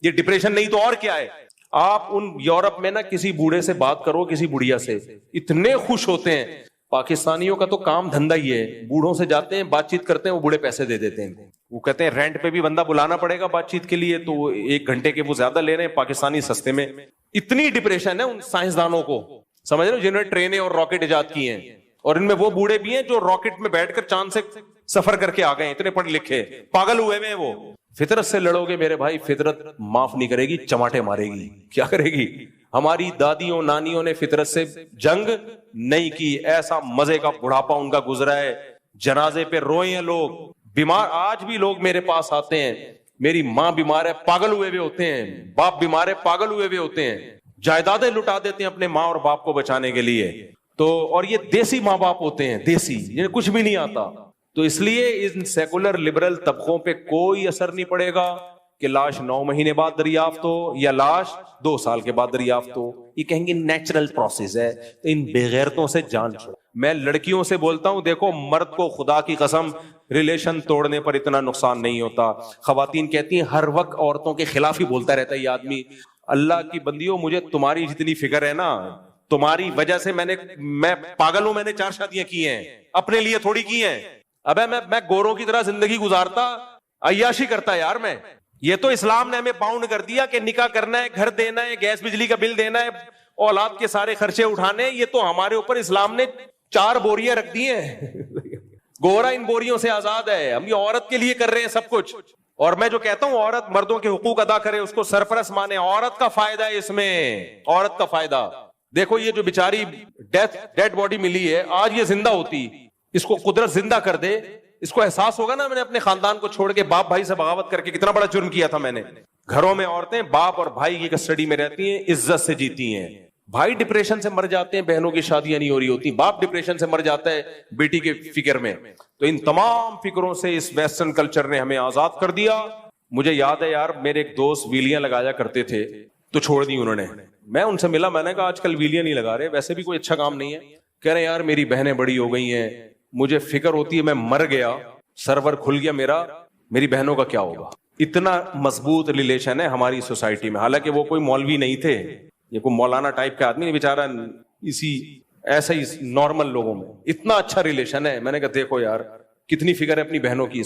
یہ ڈپریشن نہیں تو اور کیا ہے. آپ ان یورپ میں نا کسی بوڑھے سے بات کرو, کسی بڑھیا سے, اتنے خوش ہوتے ہیں. پاکستانیوں کا تو کام دھندا ہی ہے, بوڑھوں سے جاتے ہیں بات چیت کرتے ہیں, وہ بوڑھے پیسے دے دیتے ہیں. وہ کہتے ہیں رینٹ پہ بھی بندہ بلانا پڑے گا بات چیت کے لیے, تو 1 گھنٹے کے وہ زیادہ لے رہے ہیں, پاکستانی سستے میں. اتنی ڈپریشن ہے ان سائنسدانوں کو, سمجھ رہے ہو, جنہوں نے ٹرینیں اور راکٹ ایجاد کی ہیں. اور ان میں وہ بوڑھے بھی ہیں جو راکٹ میں بیٹھ کر چاند سے سفر کر کے آ گئے, اتنے پڑھ لکھے, پاگل ہوئے میں. وہ فطرت سے لڑو گے میرے بھائی, فطرت معاف نہیں کرے گی, چماٹے مارے گی. کیا کرے گی؟ ہماری دادیوں نانیوں نے فطرت سے جنگ نہیں کی. ایسا مزے کا بڑھاپا ان کا گزرا ہے, جنازے پہ روئے ہیں لوگ, بیمار. آج بھی لوگ میرے پاس آتے ہیں, میری ماں بیمار ہے, پاگل ہوئے ہوئے ہوتے ہیں, باپ بیمار ہے, پاگل ہوئے ہوئے ہوتے ہیں, جائیدادیں لٹا دیتے ہیں اپنے ماں اور باپ کو بچانے کے لیے. تو اور یہ دیسی ماں باپ ہوتے ہیں, دیسی, جنہیں کچھ بھی نہیں آتا. تو اس لیے ان سیکولر لبرل طبقوں پہ کوئی اثر نہیں پڑے گا کہ لاش 9 مہینے بعد دریافت ہو یا لاش 2 سال کے بعد دریافت ہو. یہ کہیں گے نیچرل پروسیس ہے. تو ان بے غیرتوں سے جان چھوڑو. میں لڑکیوں سے بولتا ہوں, دیکھو مرد کو خدا کی قسم ریلیشن توڑنے پر اتنا نقصان نہیں ہوتا. خواتین کہتی ہیں ہر وقت عورتوں کے خلاف ہی بولتا رہتا ہے یہ آدمی. اللہ کی بندیوں, مجھے تمہاری جتنی فکر ہے نا, تمہاری وجہ سے میں پاگل ہوں, میں نے 4 شادیاں کی ہیں, اپنے لیے تھوڑی کی ہیں. ابے میں گوروں کی طرح زندگی گزارتا, عیاشی کرتا یار میں. یہ تو اسلام نے ہمیں باؤنڈ کر دیا کہ نکاح کرنا ہے, گھر دینا ہے, گیس بجلی کا بل دینا ہے, اولاد کے سارے خرچے اٹھانے. یہ تو ہمارے اوپر اسلام نے 4 بوریاں رکھ دی ہیں. گورا ان بوریوں سے آزاد ہے. ہم یہ عورت کے لیے کر رہے ہیں سب کچھ. اور میں جو کہتا ہوں عورت مردوں کے حقوق ادا کرے, اس کو سرپرست مانے, عورت کا فائدہ ہے اس میں, عورت کا فائدہ. دیکھو یہ جو بیچاری ڈیڈ باڈی ملی ہے, آج یہ زندہ ہوتی, اس کو قدرت زندہ کر دے, اس کو احساس ہوگا نا میں نے اپنے خاندان کو چھوڑ کے باپ بھائی سے بغاوت کر کے کتنا بڑا جرم کیا تھا میں نے. گھروں میں عورتیں باپ اور بھائی کی کسٹڈی میں رہتی ہیں, عزت سے جیتی ہیں. بھائی ڈپریشن سے مر جاتے ہیں, بہنوں کی شادیاں نہیں ہو رہی ہوتی, باپ ڈپریشن سے مر جاتا ہے بیٹی کے فکر میں. تو ان تمام فکروں سے اس ویسٹرن کلچر نے ہمیں آزاد کر دیا. مجھے یاد ہے یار, میرے ایک دوست ویلیاں لگایا کرتے تھے تو چھوڑ دی انہوں نے. میں ان سے ملا, میں نے کہا آج کل ویلیاں نہیں لگا رہے, ویسے بھی کوئی اچھا کام نہیں ہے. کہہ رہے یار میری بہنیں بڑی ہو گئی ہیں, مجھے فکر ہوتی ہے میں مر گیا, سرور کھل گیا میرا, میری بہنوں کا کیا ہوگا. اتنا مضبوط ریلیشن ہے ہماری سوسائٹی میں. حالانکہ وہ کوئی مولوی نہیں تھے, یہ کوئی مولانا ٹائپ کا آدمی نہیں, بیچارہ اسی ایسا ہی نارمل لوگوں میں اتنا اچھا ریلیشن ہے. میں نے کہا دیکھو یار کتنی فکر ہے اپنی بہنوں کی.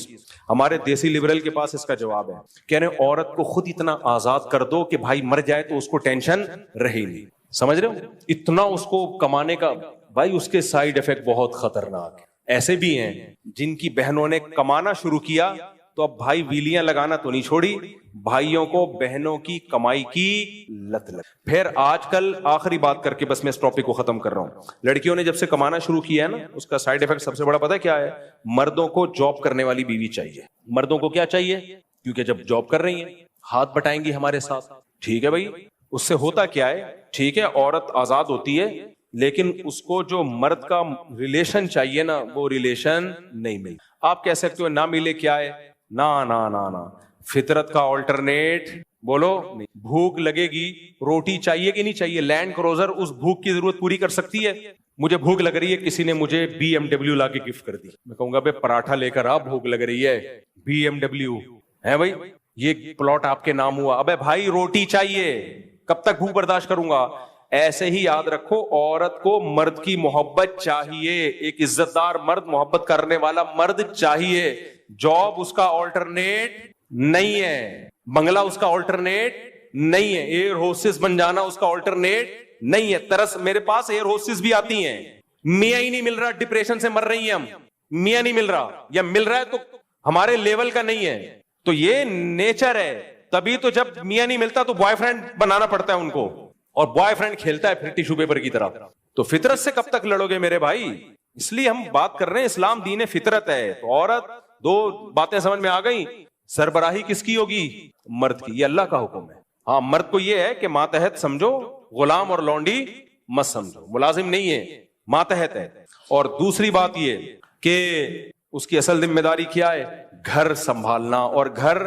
ہمارے دیسی لبرل کے پاس اس کا جواب ہے, کہہ رہے ہیں عورت کو خود اتنا آزاد کر دو کہ بھائی مر جائے تو اس کو ٹینشن رہے نہیں. سمجھ رہے ہو, اتنا اس کو کمانے کا. بھائی اس کے سائیڈ افیکٹ بہت خطرناک. ایسے بھی ہیں جن کی بہنوں نے کمانا شروع کیا تو اب بھائی ویلیاں لگانا تو نہیں چھوڑی, بھائیوں کو بہنوں کی کمائی کی لت لگ. پھر آج کل آخری بات کر کے بس میں اس ٹاپک کو ختم کر رہا ہوں. لڑکیوں نے جب سے کمانا شروع کیا ہے نا, اس کا سائیڈ افیکٹ سب سے بڑا پتہ ہے کیا ہے؟ مردوں کو جاب کرنے والی بیوی چاہیے. مردوں کو کیا چاہیے؟ کیونکہ جب جاب کر رہی ہیں ہاتھ بٹائیں گی ہمارے ساتھ. ٹھیک ہے بھائی, اس سے ہوتا کیا ہے, ٹھیک ہے عورت آزاد ہوتی ہے, لیکن اس کو جو مرد کا ریلیشن چاہیے نا, وہ ریلیشن نہیں ملے. آپ کہہ سکتے ہو نہ ملے کیا ہے, نا فطرت کا آلٹرنیٹ بولو نہیں. بھوک لگے گی, روٹی چاہیے کہ نہیں چاہیے؟ لینڈ کروزر اس بھوک کی ضرورت پوری کر سکتی ہے. مجھے بھوک لگ رہی ہے, کسی نے مجھے BMW لا کے گفٹ کر دی, میں کہوں گا بے پراٹھا لے کر آ, بھوک لگ رہی ہے, BMW ہے بھائی, یہ پلاٹ آپ کے نام ہوا. ابے بھائی روٹی چاہیے, کب تک بھوک برداشت کروں گا؟ ایسے ہی یاد رکھو, عورت کو مرد کی محبت چاہیے, ایک عزت دار مرد, محبت کرنے والا مرد چاہیے. جاب اس کا آلٹرنیٹ نہیں ہے, بنگلہ اس کا آلٹرنیٹ نہیں ہے, ایئر ہوسٹس بن جانا اس کا آلٹرنیٹ نہیں ہے. ترس میرے پاس ایئر ہوسٹس بھی آتی ہیں, میاں ہی نہیں مل رہا, ڈپریشن سے مر رہی ہیں ہم, میاں نہیں مل رہا, یا مل رہا ہے تو ہمارے لیول کا نہیں ہے. تو یہ نیچر ہے. تبھی تو جب میاں نہیں ملتا تو بوائے فرینڈ بنانا پڑتا ہے ان کو, اور بوائے فرینڈ کھیلتا ہے پھر ٹیشو پیپر کی طرح. تو فطرت سے کب تک لڑو گے میرے بھائی؟ اس لیے ہم بات کر رہے ہیں, اسلام دین فطرت ہے. تو عورت, 2 باتیں سمجھ میں آ گئی, سربراہی کس کی ہوگی؟ مرد کی. یہ اللہ کا حکم ہے. ہاں مرد کو یہ ہے کہ ماتحت سمجھو, غلام اور لونڈی مت سمجھو, ملازم نہیں ہے, ماتحت ہے. اور دوسری بات یہ کہ اس کی اصل ذمہ داری کیا ہے؟ گھر سنبھالنا. اور گھر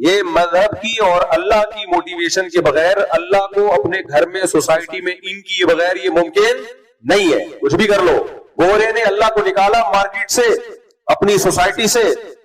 یہ مذہب کی اور اللہ کی موٹیویشن کے بغیر، اللہ کو اپنے گھر میں سوسائٹی میں ان کی بغیر یہ ممکن نہیں ہے. کچھ بھی کر لو. گورے نے اللہ کو نکالا مارکیٹ سے، اپنی سوسائٹی سے،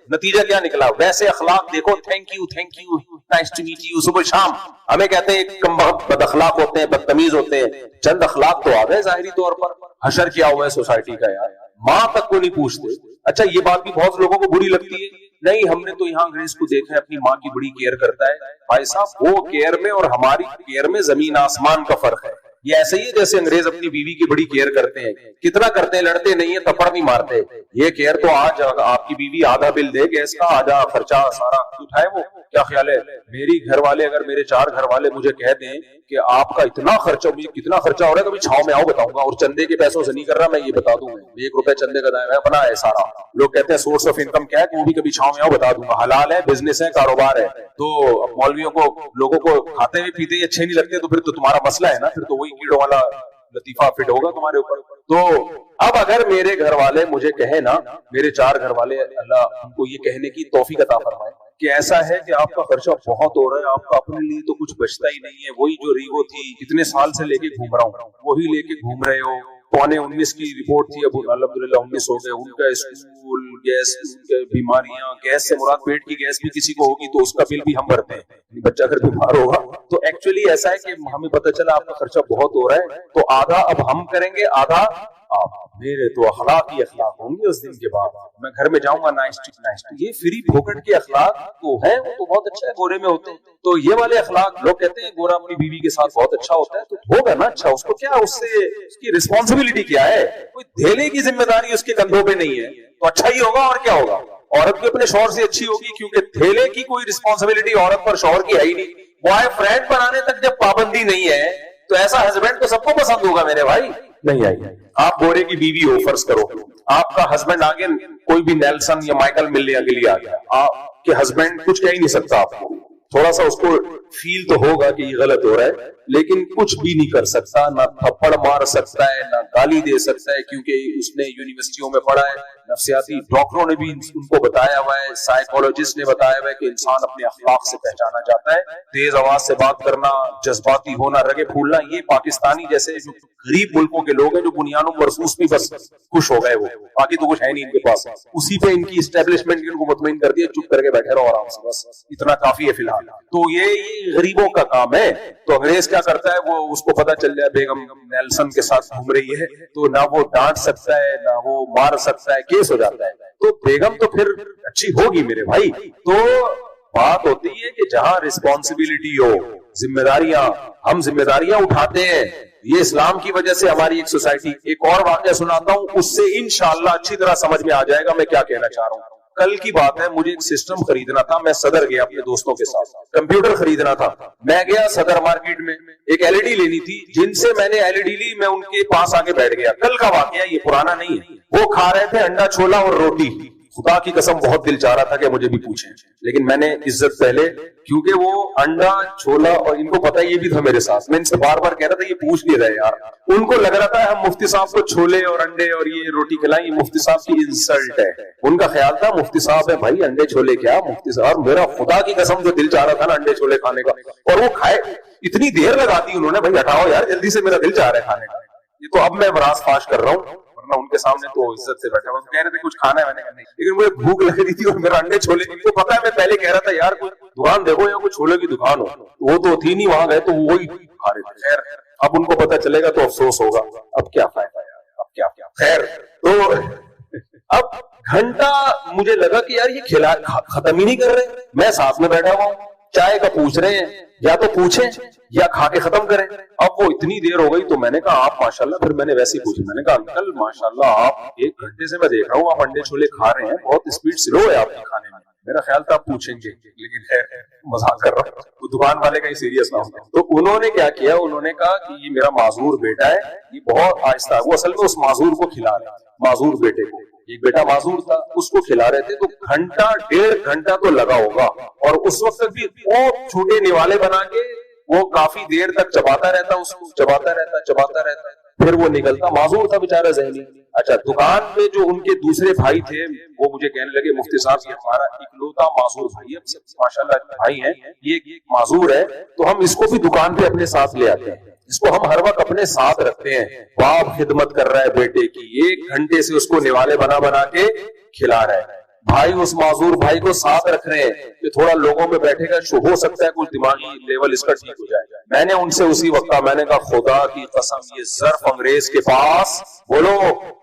نتیجہ کیا نکلا؟ ویسے اخلاق دیکھو، thank you nice to meet you, صبح شام ہمیں کہتے ہیں کم بہت بد اخلاق ہوتے ہیں، بدتمیز ہوتے ہیں. چند اخلاق تو آ گئے ظاہری طور پر. حشر کیا ہوا ہے سوسائٹی کا یار، ماں تک کو نہیں پوچھتے. اچھا یہ بات بھی بہت لوگوں کو بری لگتی ہے، نہیں ہم نے تو یہاں انگریز کو دیکھا ہے اپنی ماں کی بڑی کیئر کرتا ہے. بھائی صاحب وہ کیئر میں اور ہماری کیئر میں زمین آسمان کا فرق ہے. یہ ایسے ہی ہے جیسے انگریز اپنی بیوی کی بڑی کیئر کرتے ہیں. کتنا کرتے ہیں، لڑتے نہیں ہیں، تھپڑ نہیں مارتے. یہ کیئر تو آج آپ کی بیوی آدھا بل دے گیس کا، آدھا خرچہ سارا اٹھائے. وہ کیا خیال ہے؟ میری گھر والے، اگر میرے 4 گھر والے مجھے کہہ دیں کہ آپ کا اتنا خرچہ، مجھے کتنا خرچہ ہو رہا ہے، کبھی چھاؤں میں آؤ بتاؤں گا، اور چندے کے پیسوں سے نہیں کر رہا میں، یہ بتا دوں گا. 1 روپے چندے کا دائیں اپنا ہے سارا. لوگ کہتے ہیں سورس آف انکم کیا ہے، کہ وہ بھی کبھی چھاؤں میں آؤ بتا دوں گا. حلال ہے، بزنس ہے، کاروبار ہے. تو مولویوں کو، لوگوں کو کھاتے ہوئے پیتے اچھے نہیں لگتے تو پھر تو تمہارا مسئلہ ہے نا، پھر تو وہی کیڑوں والا لطیفہ فٹ ہوگا تمہارے اوپر. تو اب اگر میرے گھر والے مجھے کہیں نا، میرے 4 گھر والے، اللہ ان کو یہ کہنے کی توفیق عطا فرمائے کہ ایسا ہے کہ آپ کا خرچہ بہت ہو رہا ہے، آپ کا اپنے لیے تو کچھ بچتا ہی نہیں ہے، وہی جو ریوو تھی اتنے سال سے لے کے گھوم رہا ہوں وہی لے کے گھوم رہے ہو. 19 کی رپورٹ تھی، اب الحمدللہ 19 ہو گئے. ان کا اسکول، گیس، بیماریاں، گیس سے مراد پیٹ کی گیس بھی کسی کو ہوگی تو اس کا بل بھی ہم بھرتے ہیں. بچہ اگر بیمار ہوگا تو ایکچولی ایسا ہے کہ ہمیں پتہ چلا آپ کا خرچہ بہت ہو رہا ہے، تو آدھا اب ہم کریں گے، آدھا آپ. میرے تو اخلاق ہی اخلاق ہوں گے اس دن کے بعد. میں گھر میں جاؤں گا نائس ٹو. یہ فری پھوکٹ کے اخلاق تو ہیں، وہ تو بہت اچھا ہے، گورے میں ہوتے ہیں. تو یہ والے اخلاق لوگ کہتے ہیں گورا اپنی بیوی کے ساتھ بہت اچھا ہوتا ہے، تو ہوگا نا اچھا، اس کو کیا، اس سے اس کی رسپانسبلٹی کیا ہے؟ کوئی دھیلے کی ذمہ داری اس کے کندھوں پہ نہیں ہے، تو اچھا ہی ہوگا. اور کیا ہوگا؟ عورت بھی اپنے شوہر سے اچھی ہوگی، کیونکہ دھیلے کی کوئی رسپانسبلٹی عورت پر شوہر کی ہے ہی نہیں. بوائے فرینڈ بنانے تک جب پابندی نہیں ہے تو ایسا ہسبینڈ تو سب کو پسند ہوگا میرے بھائی. نہیں آئی. آپ گورے کی بیوی ہو، فرض کرو آپ کا ہسبینڈ آگے کوئی بھی نیلسن یا مائیکل ملنے کے لیے آ گیا، آپ کے ہسبینڈ کچھ کہہ ہی نہیں سکتا آپ کو. تھوڑا سا اس کو فیل تو ہوگا کہ یہ غلط ہو رہا ہے، لیکن کچھ بھی نہیں کر سکتا. نہ تھپڑ مار سکتا ہے، نہ گالی دے سکتا ہے، کیونکہ اس نے یونیورسٹیوں میں پڑھا ہے. نفسیاتی ڈاکٹروں نے بھی ان کو بتایا ہوا ہے، سائیکولوجسٹ نے بتایا ہوا ہے کہ انسان اپنے اخلاق سے پہچانا جاتا ہے. تیز آواز سے بات کرنا، جذباتی ہونا، رگے پھولنا، یہ پاکستانی جیسے جو غریب ملکوں کے لوگ ہیں جو بنیادوں مرسوس بھی بس خوش ہو گئے، وہ باقی تو کچھ ہے نہیں ان کے پاس. اسی پہ ان کی اسٹیبلشمنٹ ان کو مطمئن کر دیا، چپ کر کے بیٹھے رہو آرام سے، بس اتنا کافی ہے فی الحال. تو یہ غریبوں کا کام ہے. تو انگریز کیا کرتا ہے، وہ اس کو پتا چل جائے بیگم نیلسن کے ساتھ گھوم رہی ہے تو نہ وہ ڈانٹ سکتا ہے نہ وہ مار سکتا ہے، کیس ہو جاتا ہے. تو بیگم تو پھر اچھی ہوگی میرے بھائی. تو بات ہوتی ہے کہ جہاں رسپانسبلٹی ہو، ذمہ داریاں، ہم ذمہ داریاں اٹھاتے ہیں. یہ اسلام کی وجہ سے ہماری ایک سوسائٹی. ایک اور واقعہ سناتا ہوں، اس سے انشاءاللہ اچھی طرح سمجھ میں آ جائے گا میں کیا کہنا چاہ رہا ہوں. کل کی بات ہے، مجھے ایک سسٹم خریدنا تھا. میں صدر گیا اپنے دوستوں کے ساتھ، کمپیوٹر خریدنا تھا. میں گیا صدر مارکیٹ میں، ایک LED لینی تھی. جن سے میں نے LED لی میں ان کے پاس آگے بیٹھ گیا. کل کا واقعہ، یہ پرانا نہیں ہے. وہ کھا رہے تھے انڈا چھولا اور روٹی. خدا کی قسم بہت دل چاہ رہا تھا کہ مجھے بھی پوچھیں، لیکن میں نے عزت پہلے، کیونکہ وہ انڈا چھولا، اور ان کو پتا یہ بھی تھا میرے ساتھ، میں ان سے بار بار کہہ رہا تھا یہ پوچھ نہیں رہے یار. ان کو لگ رہا تھا ہم مفتی صاحب کو چھولے اور انڈے اور یہ روٹی کھلائیں، یہ مفتی صاحب کی انسلٹ ہے. ان کا خیال تھا مفتی صاحب ہے بھائی، انڈے چھولے کیا مفتی صاحب. میرا خدا کی قسم جو دل چاہ رہا تھا نا انڈے چھولے کھانے کا، اور وہ کھائے. اتنی دیر لگا دی انہوں نے، بھائی ہٹاؤ یار جلدی سے، میرا دل چاہ رہا ہے کھانے کا. یہ تو اب میں راز فاش کر رہا ہوں، ورنہ ان کے سامنے تو عزت سے بیٹھا ہوا. کہہ رہے تھے کچھ کھانا ہے، میں نے کہا نہیں، لیکن مجھے بھوک لگ رہی تھی اور میرا انڈے چھولے. ان کو پتا ہے میں پہلے کہہ رہا تھا یار کوئی دکان دیکھو یا کوئی چھولے کی دکان ہو، وہ تو تھی نہیں، وہاں گئے تو وہی کھا رہے تھے. خیر اب ان کو پتا چلے گا تو افسوس ہوگا. اب کیا فائدہ یار، اب کیا. خیر تو اب گھنٹہ مجھے لگا کہ یار یہ کھلا ختم ہی نہیں کر رہے. میں ساتھ میں بیٹھا ہوا ہوں، چائے کا پوچھ رہے ہیں، یا تو پوچھیں یا کھا کے ختم کریں. اب وہ اتنی دیر ہو گئی تو میں نے کہا آپ ماشاءاللہ، پھر میں نے ویسے ہی پوچھا، میں نے کہا انکل ماشاءاللہ آپ 1 گھنٹے سے میں دیکھ رہا ہوں آپ انڈے چھولے کھا رہے ہیں، بہت اسپیڈ سلو ہے آپ کے کھانے میں. میرا خیال تھا آپ پوچھیں گے، لیکن خیر مذاق کر رہا ہوں، وہ دکان والے کا ہی سیریس نہ ہوتا. تو انہوں نے کیا کیا، انہوں نے کہا کہ یہ میرا معذور بیٹا ہے، یہ بہت آہستہ. وہ اصل میں اس معذور کو کھلا رہے تھے، معذور بیٹے کو. ایک بیٹا معذور تھا، اس کو کھلا رہے تھے. تو گھنٹہ 1.5 گھنٹہ تو لگا ہوگا، اور اس وقت بھی بہت چھوٹے نوالے بنا کے وہ کافی دیر تک چباتا رہتا، اس کو چباتا رہتا. پھر وہ نکلتا معذور تھا بیچارہ ذہنی. اچھا دکان میں جو ان کے دوسرے بھائی تھے وہ مجھے کہنے لگے مفتی صاحب یہ ہمارا اکلوتا معذور بھائی ہے, سب ماشاءاللہ بھائی ہیں, یہ معذور ہے تو ہم اس کو بھی دکان پہ اپنے ساتھ لے آتے ہیں, اس کو ہم ہر وقت اپنے ساتھ رکھتے ہیں. باپ خدمت کر رہا ہے بیٹے کی, 1 گھنٹے سے اس کو نوالے بنا بنا کے کھلا رہا ہے. بھائی اس معذور بھائی کو ساتھ رکھ رہے ہیں کہ تھوڑا لوگوں میں بیٹھے گا, ہو سکتا ہے کچھ دماغی لیول اس کا ٹھیک ہو جائے. میں نے ان سے اسی وقت کہا, میں نے کہا خدا کی قسم یہ ظرف انگریز کے پاس بولو,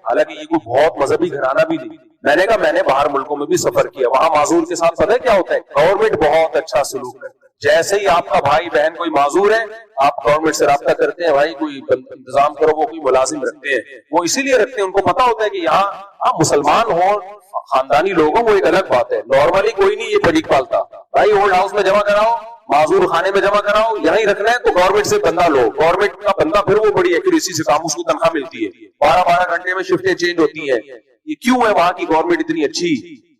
حالانکہ یہ کوئی بہت مذہبی گھرانہ بھی نہیں, میں نے کہا میں نے باہر ملکوں میں بھی سفر کیا, وہاں معذور کے ساتھ پتہ ہے کیا ہوتا ہے, گورنمنٹ بہت اچھا سلوک ہے. جیسے ہی آپ کا بھائی بہن کوئی معذور ہے آپ گورنمنٹ سے رابطہ کرتے ہیں, بھائی کوئی انتظام کرو, وہ کوئی ملازم رکھتے ہیں, وہ اسی لیے رکھتے ہیں, ان کو پتا ہوتا ہے کہ یہاں مسلمان ہوں خاندانی لوگ ہوں وہ ایک الگ بات ہے, نارملی کوئی نہیں یہ پریک پالتا. بھائی اولڈ ہاؤس میں جمع کراؤ, معذور خانے میں جمع کراؤ, یہیں رکھنا ہے تو گورنمنٹ سے بندہ لو, گورنمنٹ کا بندہ پھر وہ بڑی ایکوریسی سے کام, اس کو تنخواہ ملتی ہے, 12 گھنٹے میں شفٹیں چینج ہوتی ہیں. یہ کیوں ہے وہاں کی گورنمنٹ اتنی اچھی؟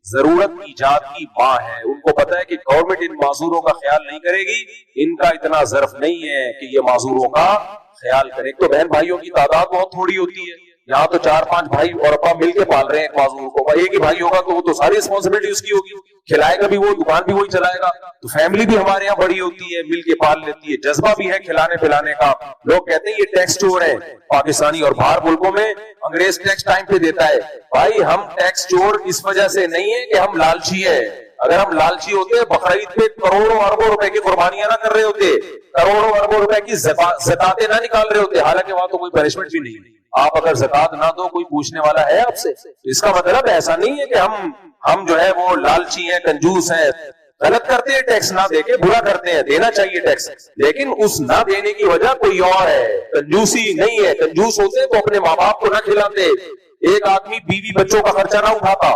ضرورت ایجاد کی ماں ہے, ان کو پتا ہے کہ گورنمنٹ ان معذوروں کا خیال نہیں کرے گی, ان کا اتنا ظرف نہیں ہے کہ یہ معذوروں کا خیال کرے. تو بہن بھائیوں کی تعداد بہت تھوڑی ہوتی ہے, یہاں تو 4-5 بھائی اور ابا مل کے پال رہے ہیں ایک معذور کو. ایک ہی بھائی ہوگا تو وہ تو ساری رسپانسبلٹی اس کی ہوگی, کھلائے گا بھی وہ, دکان بھی وہی چلائے گا. تو فیملی بھی ہمارے یہاں بڑی ہوتی ہے, مل کے پال لیتی ہے, جذبہ بھی ہے کھلانے پلانے کا. لوگ کہتے ہیں یہ ٹیکس چور ہے پاکستانی, اور باہر ملکوں میں انگریز ٹیکس ٹائم پہ دیتا ہے. بھائی ہم ٹیکس چور اس وجہ سے نہیں ہے کہ ہم لالچی ہے, اگر ہم لالچی ہوتے بقرعید پہ کروڑوں اربوں روپے کی قربانیاں نہ کر رہے ہوتے, کروڑوں اربوں روپے کی زکاتیں نہ نکال رہے ہوتے, حالانکہ وہاں تو کوئی پنشمنٹ بھی نہیں. آپ اگر زکات نہ دو کوئی پوچھنے والا ہے آپ سے, اس کا مطلب ایسا نہیں ہے کہ ہم جو ہے وہ لالچی ہیں, کنجوس ہیں. غلط کرتے ہیں ٹیکس نہ دے کے, برا کرتے ہیں, دینا چاہیے ٹیکس, لیکن اس نہ دینے کی وجہ کوئی اور ہے, کنجوسی نہیں ہے. کنجوس ہوتے تو اپنے ماں باپ کو نہ کھلاتے, ایک آدمی بیوی بچوں کا خرچہ نہ اٹھاتا.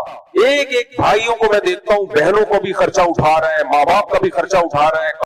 ایک بھائیوں کو میں دیکھتا ہوں بہنوں کو بھی خرچہ اٹھا رہا ہے, ماں باپ کا بھی خرچہ اٹھا رہا ہے.